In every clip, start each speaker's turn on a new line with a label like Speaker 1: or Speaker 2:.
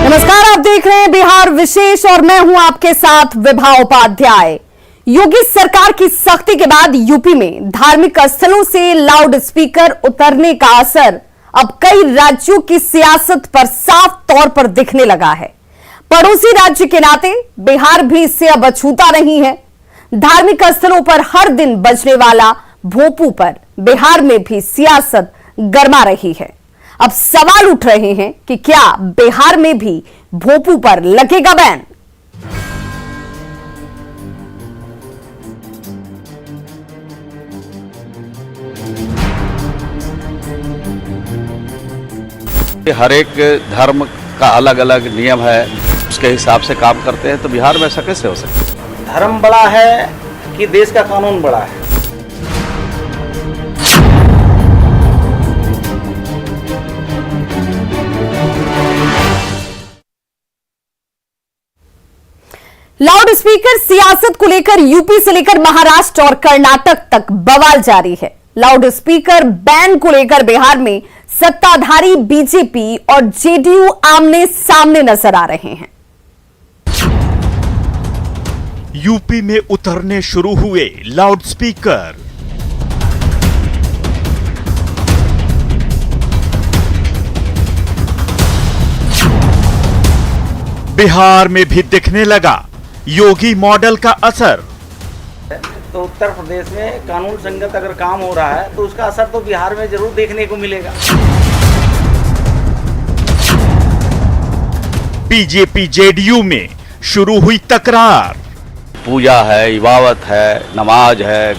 Speaker 1: नमस्कार, आप देख रहे हैं बिहार विशेष और मैं हूं आपके साथ विभा उपाध्याय। योगी सरकार की सख्ती के बाद यूपी में धार्मिक स्थलों से लाउड स्पीकर उतरने का असर अब कई राज्यों की सियासत पर साफ तौर पर दिखने लगा है। पड़ोसी राज्य के नाते बिहार भी इससे अब अछूता नहीं है। धार्मिक स्थलों पर हर दिन बजने वाला भोंपू पर बिहार में भी सियासत गर्मा रही है। अब सवाल उठ रहे हैं कि क्या बिहार में भी भोंपू पर लगेगा बैन?
Speaker 2: हर एक धर्म का अलग अलग नियम है, उसके हिसाब से काम करते हैं, तो बिहार में ऐसा कैसे हो सकता है?
Speaker 3: धर्म बड़ा है कि देश का कानून बड़ा है?
Speaker 1: लाउड स्पीकर सियासत को लेकर यूपी से लेकर महाराष्ट्र और कर्नाटक तक बवाल जारी है। लाउड स्पीकर बैन को लेकर बिहार में सत्ताधारी बीजेपी और जेडीयू आमने सामने नजर आ रहे हैं।
Speaker 4: यूपी में उतरने शुरू हुए लाउड स्पीकर। बिहार में भी दिखने लगा योगी मॉडल का असर।
Speaker 3: तो उत्तर प्रदेश में कानून संगत अगर काम हो रहा है तो उसका असर तो बिहार में जरूर देखने को मिलेगा।
Speaker 4: बीजेपी जेडीयू में शुरू हुई तकरार।
Speaker 2: पूजा है, इबादत है, नमाज है,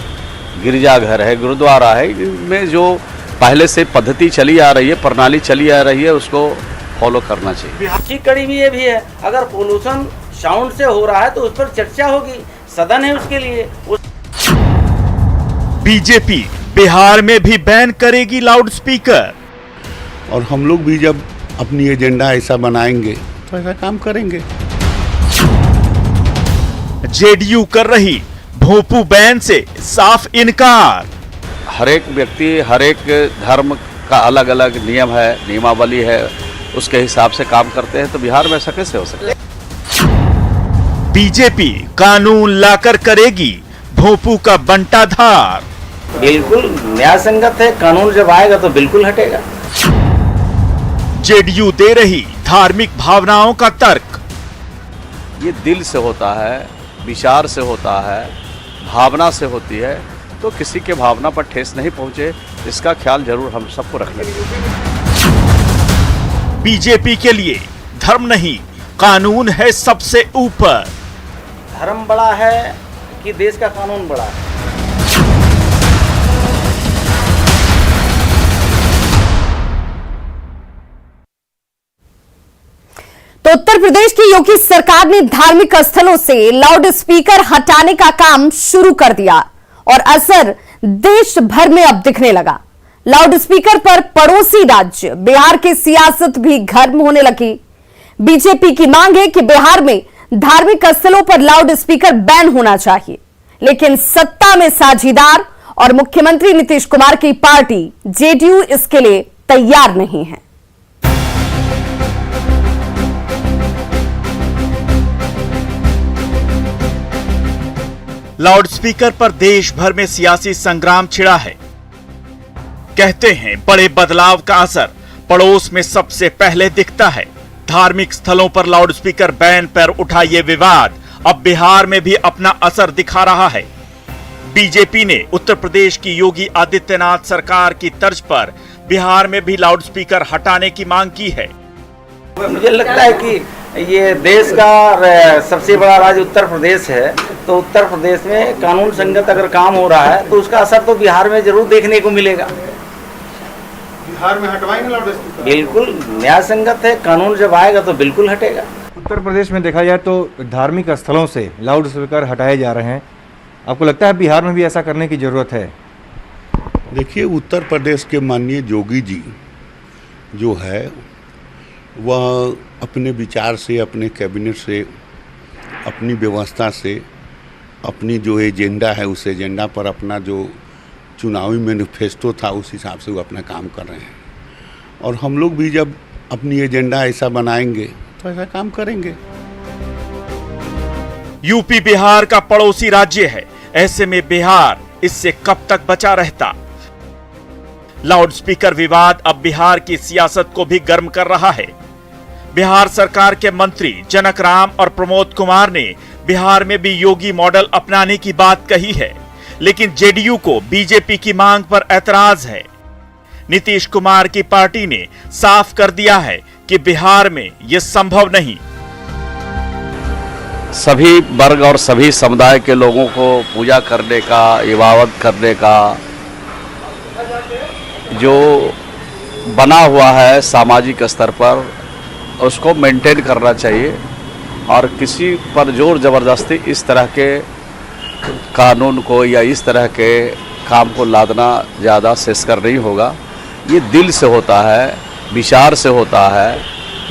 Speaker 2: गिरजाघर है, गुरुद्वारा है, इनमें जो पहले से पद्धति चली आ रही है, प्रणाली चली आ रही है, उसको फॉलो करना चाहिए।
Speaker 3: अच्छी कड़ी में ये भी है, अगर पोल्यूशन साउंड से हो रहा है तो उस पर चर्चा होगी, सदन है उसके लिए।
Speaker 4: बीजेपी बिहार में भी बैन करेगी लाउड स्पीकर।
Speaker 5: और हम लोग भी जब अपनी एजेंडा ऐसा बनाएंगे तो ऐसा काम करेंगे।
Speaker 4: जेडीयू कर रही भोंपू बैन से साफ इनकार।
Speaker 2: हर एक व्यक्ति, हर एक धर्म का अलग अलग नियम है, नियमावली है, उसके हिसाब से काम करते हैं, तो बिहार में ऐसा कैसे हो सकता है?
Speaker 4: बीजेपी कानून लाकर करेगी भोंपू का बंटाधार।
Speaker 3: बिल्कुल न्याय संगत है, कानून जब आएगा तो बिल्कुल हटेगा।
Speaker 4: जेडीयू दे रही धार्मिक भावनाओं का तर्क।
Speaker 2: ये दिल से होता है, विचार से होता है, भावना से होती है, तो किसी के भावना पर ठेस नहीं पहुंचे, इसका ख्याल जरूर हम सबको रखना चाहिए।
Speaker 4: बीजेपी के लिए धर्म नहीं, कानून है सबसे ऊपर।
Speaker 3: धर्म बड़ा है कि देश का कानून बड़ा है?
Speaker 1: तो उत्तर प्रदेश की योगी सरकार ने धार्मिक स्थलों से लाउड स्पीकर हटाने का काम शुरू कर दिया और असर देश भर में अब दिखने लगा। लाउड स्पीकर पर पड़ोसी राज्य बिहार की सियासत भी गर्म होने लगी। बीजेपी की मांग है कि बिहार में धार्मिक स्थलों पर लाउड स्पीकर बैन होना चाहिए, लेकिन सत्ता में साझीदार और मुख्यमंत्री नीतीश कुमार की पार्टी जेडीयू इसके लिए तैयार नहीं है।
Speaker 4: लाउड स्पीकर पर देश भर में सियासी संग्राम छिड़ा है। कहते हैं बड़े बदलाव का असर पड़ोस में सबसे पहले दिखता है। धार्मिक स्थलों पर लाउड स्पीकर बैन पर उठा ये विवाद अब बिहार में भी अपना असर दिखा रहा है। बीजेपी ने उत्तर प्रदेश की योगी आदित्यनाथ सरकार की तर्ज पर बिहार में भी लाउड स्पीकर हटाने की मांग की है।
Speaker 3: मुझे लगता है कि ये देश का सबसे बड़ा राज्य उत्तर प्रदेश है, तो उत्तर प्रदेश में कानून संगत अगर काम हो रहा है तो उसका असर तो बिहार में जरूर देखने को मिलेगा।
Speaker 6: बिहार में हटवाएंगे लाउड स्पीकर?
Speaker 3: बिल्कुल न्याय संगत है, कानून जब आएगा तो बिल्कुल हटेगा।
Speaker 6: उत्तर प्रदेश में देखा जाए तो धार्मिक स्थलों से लाउड स्पीकर हटाए जा रहे हैं। आपको लगता है बिहार में भी ऐसा करने की जरूरत है?
Speaker 5: देखिए, उत्तर प्रदेश के माननीय योगी जी जो है वह अपने विचार से, अपने कैबिनेट से, अपनी व्यवस्था से, अपनी जो एजेंडा है उस एजेंडा पर अपना जो चुनावी मैनिफेस्टो था उस हिसाब से वो अपना काम कर रहे हैं। और हम लोग भी जब अपनी एजेंडा ऐसा बनाएंगे तो ऐसा काम करेंगे।
Speaker 4: यूपी बिहार का पड़ोसी राज्य है, ऐसे में बिहार इससे कब तक बचा रहता? लाउडस्पीकर विवाद अब बिहार की सियासत को भी गर्म कर रहा है। बिहार सरकार के मंत्री जनक राम और प्रमोद कुमार ने बिहार में भी योगी मॉडल अपनाने की बात कही है, लेकिन जेडीयू को बीजेपी की मांग पर ऐतराज है। नीतीश कुमार की पार्टी ने साफ कर दिया है कि बिहार में यह संभव नहीं।
Speaker 2: सभी वर्ग और सभी समुदाय के लोगों को पूजा करने का, इबादत करने का जो बना हुआ है सामाजिक स्तर पर, उसको मेंटेन करना चाहिए और किसी पर जोर जबरदस्ती इस तरह के कानून को या इस तरह के काम को लादना ज़्यादा शेषकर नहीं होगा। ये दिल से होता है, विचार से होता है,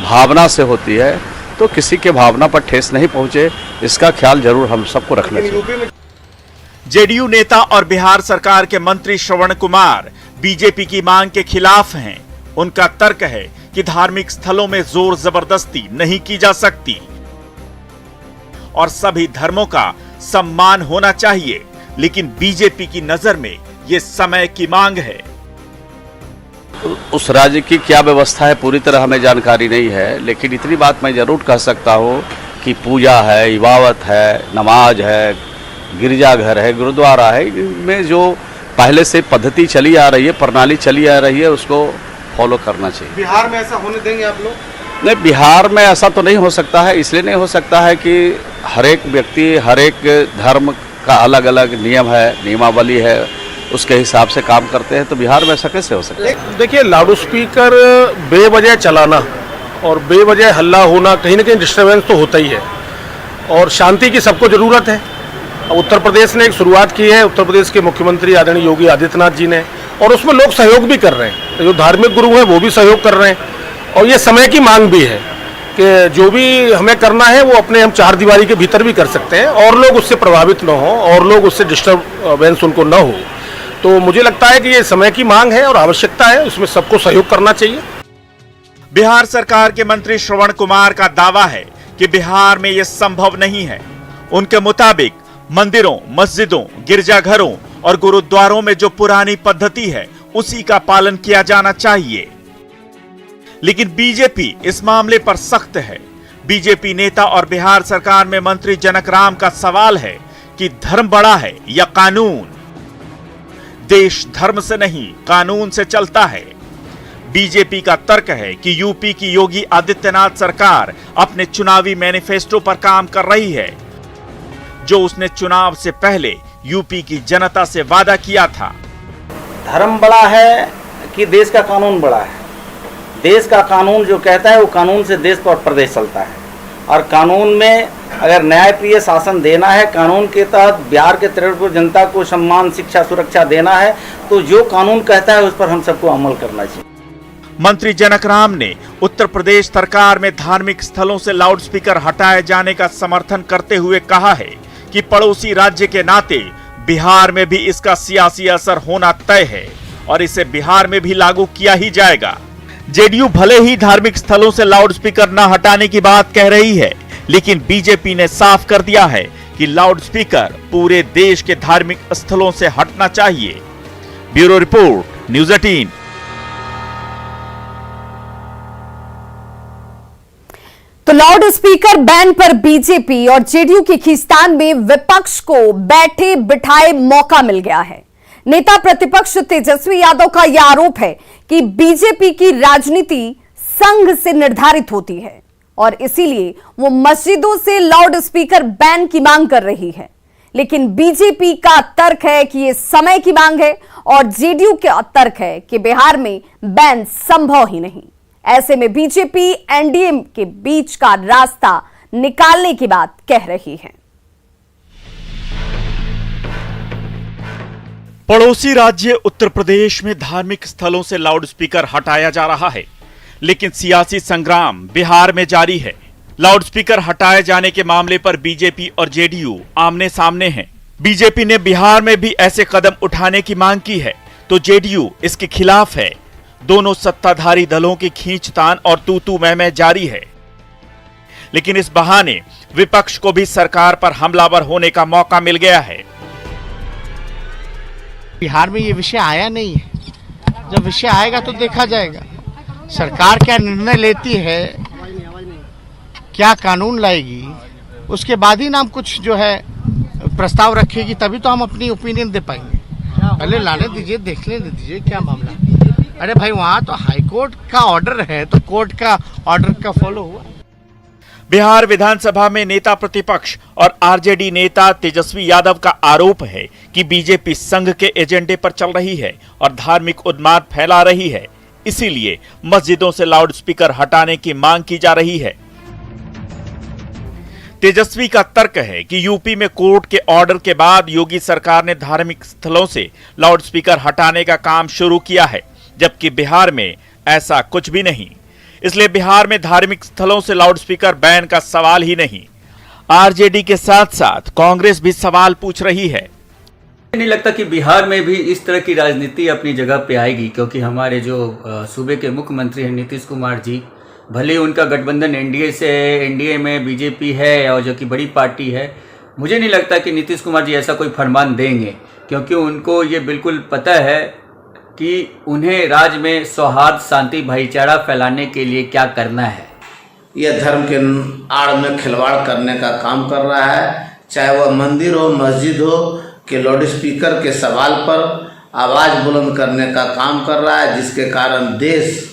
Speaker 2: भावना से होती है, तो किसी के भावना पर ठेस नहीं पहुंचे, इसका ख्याल जरूर हम सबको रखना चाहिए।
Speaker 4: जेडीयू नेता और बिहार सरकार के मंत्री श्रवण कुमार बीजेपी की मांग के खिलाफ हैं। उनका तर्क है कि धार्मिक स्थलों में जोर जबरदस्ती नहीं की जा सकती और सभी धर्मों का सम्मान होना चाहिए, लेकिन बीजेपी की नजर में यह समय की मांग है।
Speaker 2: उस राज्य की क्या व्यवस्था है पूरी तरह हमें जानकारी नहीं है, लेकिन इतनी बात मैं जरूर कह सकता हूँ कि पूजा है, इबादत है, नमाज है, गिरजाघर है, गुरुद्वारा है, इनमें जो पहले से पद्धति चली आ रही है, प्रणाली चली आ रही है, उसको फॉलो करना चाहिए।
Speaker 7: बिहार में ऐसा होने देंगे आप लोग?
Speaker 2: नहीं, बिहार में ऐसा तो नहीं हो सकता है। इसलिए नहीं हो सकता है कि हर एक व्यक्ति, हर एक धर्म का अलग अलग नियम है, नियमावली है, उसके हिसाब से काम करते हैं, तो बिहार में ऐसा कैसे हो सकता है?
Speaker 7: देखिए, लाउड स्पीकर बेवजह चलाना और बेवजह हल्ला होना, कहीं ना कहीं डिस्टर्बेंस तो होता ही है और शांति की सबको ज़रूरत है। उत्तर प्रदेश ने एक शुरुआत की है, उत्तर प्रदेश के मुख्यमंत्री आदरणीय योगी आदित्यनाथ जी ने, और उसमें लोग सहयोग भी कर रहे हैं। जो धार्मिक गुरु हैं वो भी सहयोग कर रहे हैं और ये समय की मांग भी है कि जो भी हमें करना है वो अपने हम चार दीवारी के भीतर भी कर सकते हैं और लोग उससे प्रभावित न हो और लोग उससे डिस्टर्बेंस उनको न हो। तो मुझे लगता है कि ये समय की मांग है और आवश्यकता है, उसमें सबको सहयोग करना चाहिए।
Speaker 4: बिहार सरकार के मंत्री श्रवण कुमार का दावा है कि बिहार में यह संभव नहीं है। उनके मुताबिक मंदिरों, मस्जिदों, गिरजाघरों और गुरुद्वारों में जो पुरानी पद्धति है उसी का पालन किया जाना चाहिए, लेकिन बीजेपी इस मामले पर सख्त है। बीजेपी नेता और बिहार सरकार में मंत्री जनक राम का सवाल है कि धर्म बड़ा है या कानून? देश धर्म से नहीं, कानून से चलता है। बीजेपी का तर्क है कि यूपी की योगी आदित्यनाथ सरकार अपने चुनावी मैनिफेस्टो पर काम कर रही है, जो उसने चुनाव से पहले यूपी की जनता से वादा किया था।
Speaker 3: धर्म बड़ा है कि देश का कानून बड़ा है? देश का कानून जो कहता है वो कानून से देश और प्रदेश चलता है और कानून में अगर न्यायप्रिय शासन देना है, कानून के तहत बिहार के 63 जनता को सम्मान, शिक्षा, सुरक्षा देना है, तो जो कानून कहता है उस पर हम सबको अमल करना चाहिए।
Speaker 4: मंत्री जनक राम ने उत्तर प्रदेश सरकार में धार्मिक स्थलों से लाउडस्पीकर हटाए जाने का समर्थन करते हुए कहा है कि पड़ोसी राज्य के नाते बिहार में भी इसका सियासी असर होना तय है और इसे बिहार में भी लागू किया ही जाएगा। जेडीयू भले ही धार्मिक स्थलों से लाउडस्पीकर न हटाने की बात कह रही है, लेकिन बीजेपी ने साफ कर दिया है कि लाउडस्पीकर पूरे देश के धार्मिक स्थलों से हटना चाहिए। Bureau report, news 18।
Speaker 1: तो लाउड स्पीकर बैन पर बीजेपी और जेडीयू की खींचतान में विपक्ष को बैठे बिठाए मौका मिल गया है। नेता प्रतिपक्ष तेजस्वी यादव का यह आरोप है कि बीजेपी की राजनीति संघ से निर्धारित होती है और इसीलिए वो मस्जिदों से लाउड स्पीकर बैन की मांग कर रही है, लेकिन बीजेपी का तर्क है कि यह समय की मांग है और जेडीयू का तर्क है कि बिहार में बैन संभव ही नहीं। ऐसे में बीजेपी एनडीए के बीच का रास्ता निकालने की बात कह रही है।
Speaker 4: पड़ोसी राज्य उत्तर प्रदेश में धार्मिक स्थलों से लाउडस्पीकर हटाया जा रहा है, लेकिन सियासी संग्राम बिहार में जारी है। लाउडस्पीकर हटाए जाने के मामले पर बीजेपी और जेडीयू आमने सामने हैं। बीजेपी ने बिहार में भी ऐसे कदम उठाने की मांग की है, तो जेडीयू इसके खिलाफ है। दोनों सत्ताधारी दलों की खींचतान और तू-तू मैं-मैं जारी है। लेकिन इस बहाने विपक्ष को भी सरकार पर हमलावर होने का मौका मिल गया है।
Speaker 8: बिहार में ये विषय आया नहीं है, जब विषय आएगा तो देखा जाएगा सरकार क्या निर्णय लेती है, क्या कानून लाएगी, उसके बाद ही ना हम कुछ जो है प्रस्ताव रखेगी, तभी तो हम अपनी ओपिनियन दे पाएंगे। पहले लाने दीजिए, देखने दीजिए क्या मामला। अरे भाई वहाँ तो हाईकोर्ट का ऑर्डर है, तो कोर्ट का ऑर्डर का फॉलो हुआ।
Speaker 4: बिहार विधानसभा में नेता प्रतिपक्ष और आरजेडी नेता तेजस्वी यादव का आरोप है कि बीजेपी संघ के एजेंडे पर चल रही है और धार्मिक उन्माद फैला रही है, इसीलिए मस्जिदों से लाउडस्पीकर हटाने की मांग की जा रही है। तेजस्वी का तर्क है कि यूपी में कोर्ट के ऑर्डर के बाद योगी सरकार ने धार्मिक स्थलों से लाउडस्पीकर हटाने का काम शुरू किया है, जबकि बिहार में ऐसा कुछ भी नहीं। इसलिए बिहार में धार्मिक स्थलों से लाउडस्पीकर बैन का सवाल ही नहीं। आरजेडी के साथ साथ कांग्रेस भी सवाल पूछ रही है।
Speaker 9: नहीं लगता कि बिहार में भी इस तरह की राजनीति अपनी जगह पे आएगी, क्योंकि हमारे जो सूबे के मुख्यमंत्री हैं नीतीश कुमार जी, भले उनका गठबंधन एनडीए से है, एनडीए में बीजेपी है और जो कि बड़ी पार्टी है, मुझे नहीं लगता कि नीतीश कुमार जी ऐसा कोई फरमान देंगे, क्योंकि उनको ये बिल्कुल पता है कि उन्हें राज्य में सौहार्द, शांति, भाईचारा फैलाने के लिए क्या करना है।
Speaker 10: यह धर्म के आड़ में खिलवाड़ करने का काम कर रहा है, चाहे वह मंदिर हो, मस्जिद हो, कि लाउड स्पीकर के सवाल पर आवाज़ बुलंद करने का काम कर रहा है, जिसके कारण देश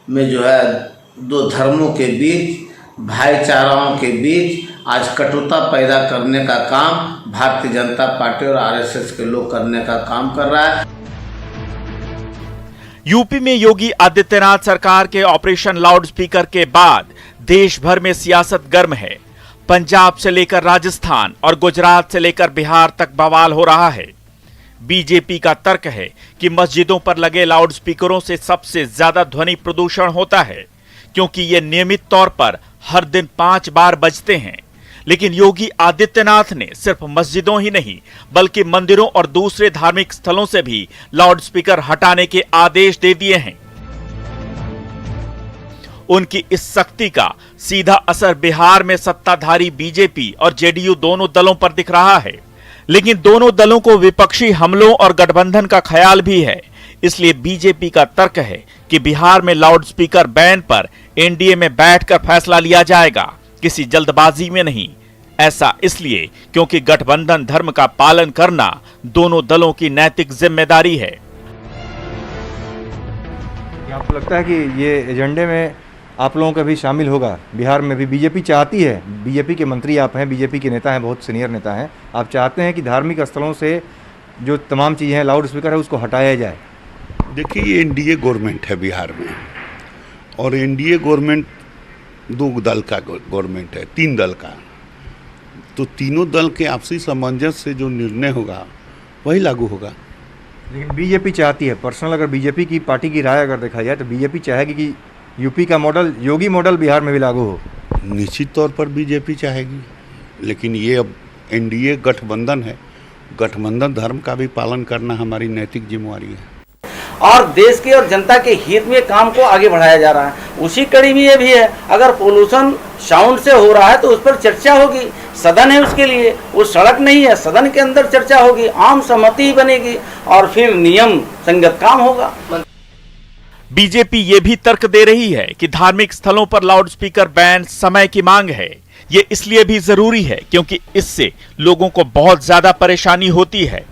Speaker 10: में जो है दो धर्मों के बीच, भाईचाराओं के बीच आज कटुता पैदा करने का काम भारतीय जनता पार्टी और आरएसएस के लोग करने का काम कर रहा है।
Speaker 4: यूपी में योगी आदित्यनाथ सरकार के ऑपरेशन लाउडस्पीकर के बाद देश भर में सियासत गर्म है। पंजाब से लेकर राजस्थान और गुजरात से लेकर बिहार तक बवाल हो रहा है। बीजेपी का तर्क है कि मस्जिदों पर लगे लाउडस्पीकरों से सबसे ज्यादा ध्वनि प्रदूषण होता है, क्योंकि ये नियमित तौर पर हर दिन 5 बार बजते हैं। लेकिन योगी आदित्यनाथ ने सिर्फ मस्जिदों ही नहीं बल्कि मंदिरों और दूसरे धार्मिक स्थलों से भी लाउडस्पीकर हटाने के आदेश दे दिए हैं। उनकी इस सख्ती का सीधा असर बिहार में सत्ताधारी बीजेपी और जेडीयू दोनों दलों पर दिख रहा है। लेकिन दोनों दलों को विपक्षी हमलों और गठबंधन का ख्याल भी है, इसलिए बीजेपी का तर्क है कि बिहार में लाउडस्पीकर बैन पर एनडीए में बैठकर फैसला लिया जाएगा, किसी जल्दबाजी में नहीं। ऐसा इसलिए क्योंकि गठबंधन धर्म का पालन करना दोनों दलों की नैतिक जिम्मेदारी है।
Speaker 6: आपको लगता है कि ये एजेंडे में आप लोगों का भी शामिल होगा? बिहार में भी बीजेपी चाहती है, बीजेपी के मंत्री आप हैं, बीजेपी के नेता हैं, बहुत सीनियर नेता हैं, आप चाहते हैं कि धार्मिक स्थलों से जो तमाम चीज़ें हैं, लाउड स्पीकर है, उसको हटाया जाए।
Speaker 5: देखिए, ये एनडीए गवर्नमेंट है बिहार में, और एनडीए गवर्नमेंट 2 दल का गवर्नमेंट है, 3 दल का, तो तीनों दल के आपसी सामंजस्य से जो निर्णय होगा वही लागू होगा।
Speaker 6: लेकिन बीजेपी चाहती है, पर्सनल अगर बीजेपी की पार्टी की राय अगर देखा जाए तो बीजेपी चाहेगी कि यूपी का मॉडल, योगी मॉडल बिहार में भी लागू हो।
Speaker 5: निश्चित तौर पर बीजेपी चाहेगी, लेकिन ये अब एनडीए गठबंधन है, गठबंधन धर्म का भी पालन करना हमारी नैतिक जिम्मेवारी है
Speaker 3: और देश के और जनता के हित में काम को आगे बढ़ाया जा रहा है। उसी कड़ी में ये भी है, अगर पोल्यूशन साउंड से हो रहा है तो उस पर चर्चा होगी, सदन है उसके लिए, वो सड़क नहीं है, सदन के अंदर चर्चा होगी, आम सहमति बनेगी और फिर नियम संगत काम होगा।
Speaker 4: बीजेपी ये भी तर्क दे रही है कि धार्मिक स्थलों पर लाउडस्पीकर बैन समय की मांग है। ये इसलिए भी जरूरी है क्योंकि इससे लोगों को बहुत ज्यादा परेशानी होती है।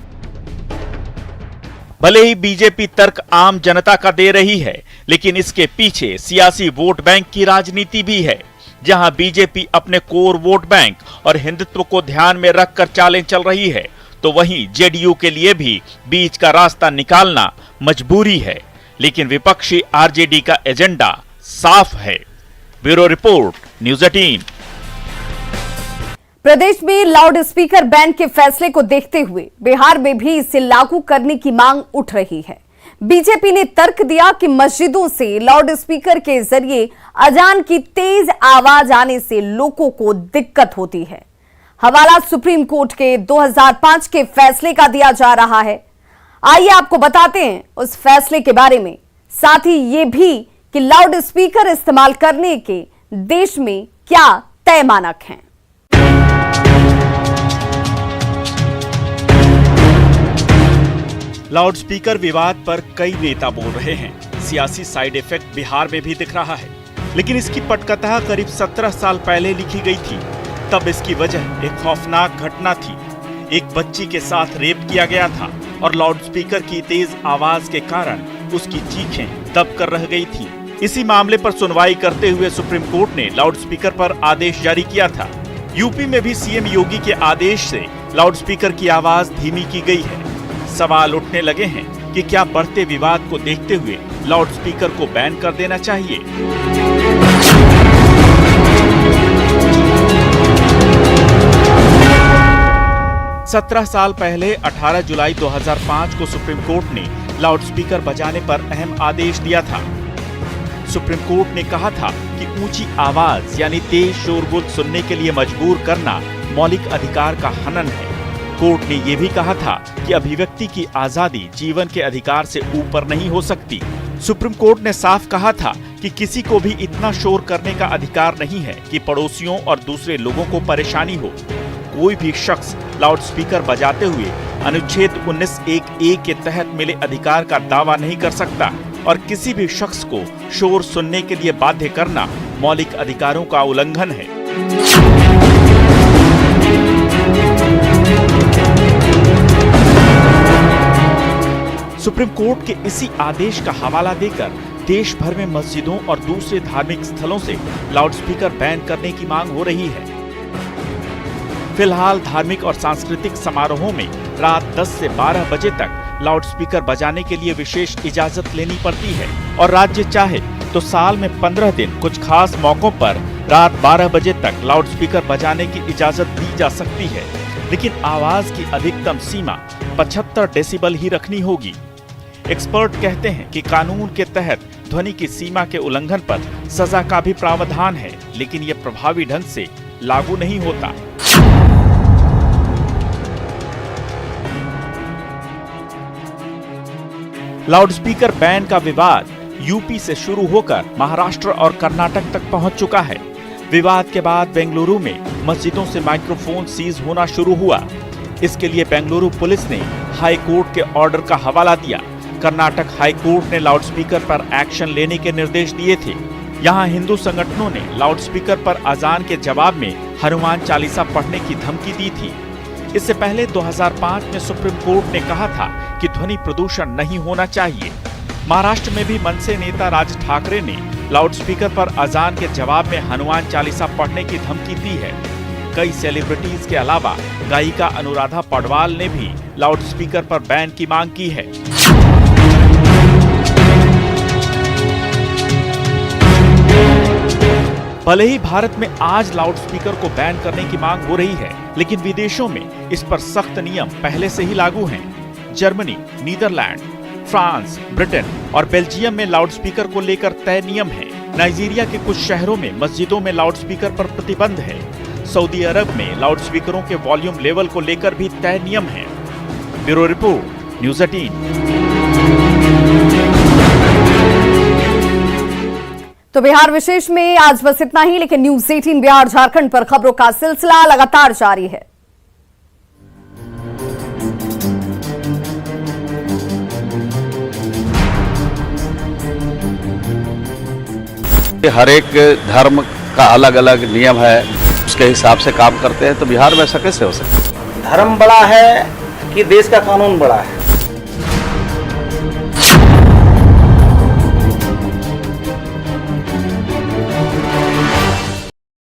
Speaker 4: भले ही बीजेपी तर्क आम जनता का दे रही है, लेकिन इसके पीछे सियासी वोट बैंक की राजनीति भी है, जहां बीजेपी अपने कोर वोट बैंक और हिंदुत्व को ध्यान में रखकर चालें चल रही है, तो वहीं जेडीयू के लिए भी बीच का रास्ता निकालना मजबूरी है। लेकिन विपक्षी आरजेडी का एजेंडा साफ है। Bureau report, news 18।
Speaker 1: प्रदेश में लाउड स्पीकर बैन के फैसले को देखते हुए बिहार में भी इसे लागू करने की मांग उठ रही है। बीजेपी ने तर्क दिया कि मस्जिदों से लाउड स्पीकर के जरिए अजान की तेज आवाज आने से लोगों को दिक्कत होती है। हवाला सुप्रीम कोर्ट के 2005 के फैसले का दिया जा रहा है। आइए आपको बताते हैं उस फैसले के बारे में, साथ ही ये भी कि लाउड स्पीकर इस्तेमाल करने के देश में क्या तय मानक हैं।
Speaker 4: लाउडस्पीकर विवाद पर कई नेता बोल रहे हैं। सियासी साइड इफेक्ट बिहार में भी दिख रहा है, लेकिन इसकी पटकथा करीब 17 साल पहले लिखी गई थी। तब इसकी वजह एक खौफनाक घटना थी। एक बच्ची के साथ रेप किया गया था और लाउडस्पीकर की तेज आवाज के कारण उसकी चीखें दब कर रह गई थी। इसी मामले पर सुनवाई करते हुए सुप्रीम कोर्ट ने लाउडस्पीकर पर आदेश जारी किया था। यूपी में भी सीएम योगी के आदेश से लाउडस्पीकर की आवाज धीमी की गई है। सवाल उठने लगे हैं कि क्या बढ़ते विवाद को देखते हुए लाउडस्पीकर को बैन कर देना चाहिए। 17 साल पहले 18 जुलाई 2005 को सुप्रीम कोर्ट ने लाउडस्पीकर बजाने पर अहम आदेश दिया था। सुप्रीम कोर्ट ने कहा था कि ऊंची आवाज यानी तेज शोरगुल सुनने के लिए मजबूर करना मौलिक अधिकार का हनन है। कोर्ट ने यह भी कहा था कि अभिव्यक्ति की आजादी जीवन के अधिकार से ऊपर नहीं हो सकती। सुप्रीम कोर्ट ने साफ कहा था कि किसी को भी इतना शोर करने का अधिकार नहीं है कि पड़ोसियों और दूसरे लोगों को परेशानी हो। कोई भी शख्स लाउडस्पीकर बजाते हुए अनुच्छेद 19(1)(a) के तहत मिले अधिकार का दावा नहीं कर सकता और किसी भी शख्स को शोर सुनने के लिए बाध्य करना मौलिक अधिकारों का उल्लंघन है। सुप्रीम कोर्ट के इसी आदेश का हवाला देकर देश भर में मस्जिदों और दूसरे धार्मिक स्थलों से लाउडस्पीकर बैन करने की मांग हो रही है। फिलहाल धार्मिक और सांस्कृतिक समारोहों में रात 10 से 12 बजे तक लाउडस्पीकर बजाने के लिए विशेष इजाजत लेनी पड़ती है और राज्य चाहे तो साल में 15 दिन कुछ खास मौकों पर रात 12 बजे तक लाउडस्पीकर बजाने की इजाजत दी जा सकती है, लेकिन आवाज की अधिकतम सीमा 75 डेसिबल ही रखनी होगी। एक्सपर्ट कहते हैं कि कानून के तहत ध्वनि की सीमा के उल्लंघन पर सजा का भी प्रावधान है, लेकिन यह प्रभावी ढंग से लागू नहीं होता। लाउडस्पीकर बैन का विवाद यूपी से शुरू होकर महाराष्ट्र और कर्नाटक तक पहुंच चुका है। विवाद के बाद बेंगलुरु में मस्जिदों से माइक्रोफोन सीज होना शुरू हुआ। इसके लिए बेंगलुरु पुलिस ने हाई कोर्ट के ऑर्डर का हवाला दिया। कर्नाटक हाई कोर्ट ने लाउडस्पीकर पर एक्शन लेने के निर्देश दिए थे। यहाँ हिंदू संगठनों ने लाउडस्पीकर पर अजान के जवाब में हनुमान चालीसा पढ़ने की धमकी दी थी। इससे पहले 2005 में सुप्रीम कोर्ट ने कहा था कि ध्वनि प्रदूषण नहीं होना चाहिए। महाराष्ट्र में भी मनसे नेता राज ठाकरे ने लाउडस्पीकर पर अजान के जवाब में हनुमान चालीसा पढ़ने की धमकी दी है। कई सेलिब्रिटीज के अलावा गायिका अनुराधा पौडवाल ने भी लाउडस्पीकर पर बैन की मांग की है। भले ही भारत में आज लाउडस्पीकर को बैन करने की मांग हो रही है, लेकिन विदेशों में इस पर सख्त नियम पहले से ही लागू हैं। जर्मनी, नीदरलैंड, फ्रांस, ब्रिटेन और बेल्जियम में लाउडस्पीकर को लेकर तय नियम है। नाइजीरिया के कुछ शहरों में मस्जिदों में लाउडस्पीकर पर प्रतिबंध है। सऊदी अरब में लाउडस्पीकरों के वॉल्यूम लेवल को लेकर भी तय नियम है। Bureau report, news 18।
Speaker 1: तो बिहार विशेष में आज बस इतना ही, लेकिन न्यूज़ 18 बिहार झारखंड पर खबरों का सिलसिला लगातार जारी है।
Speaker 2: हर एक धर्म का अलग अलग नियम है, उसके हिसाब से काम करते हैं, तो बिहार में ऐसा कैसे हो सकता है?
Speaker 3: धर्म बड़ा है कि देश का कानून बड़ा है?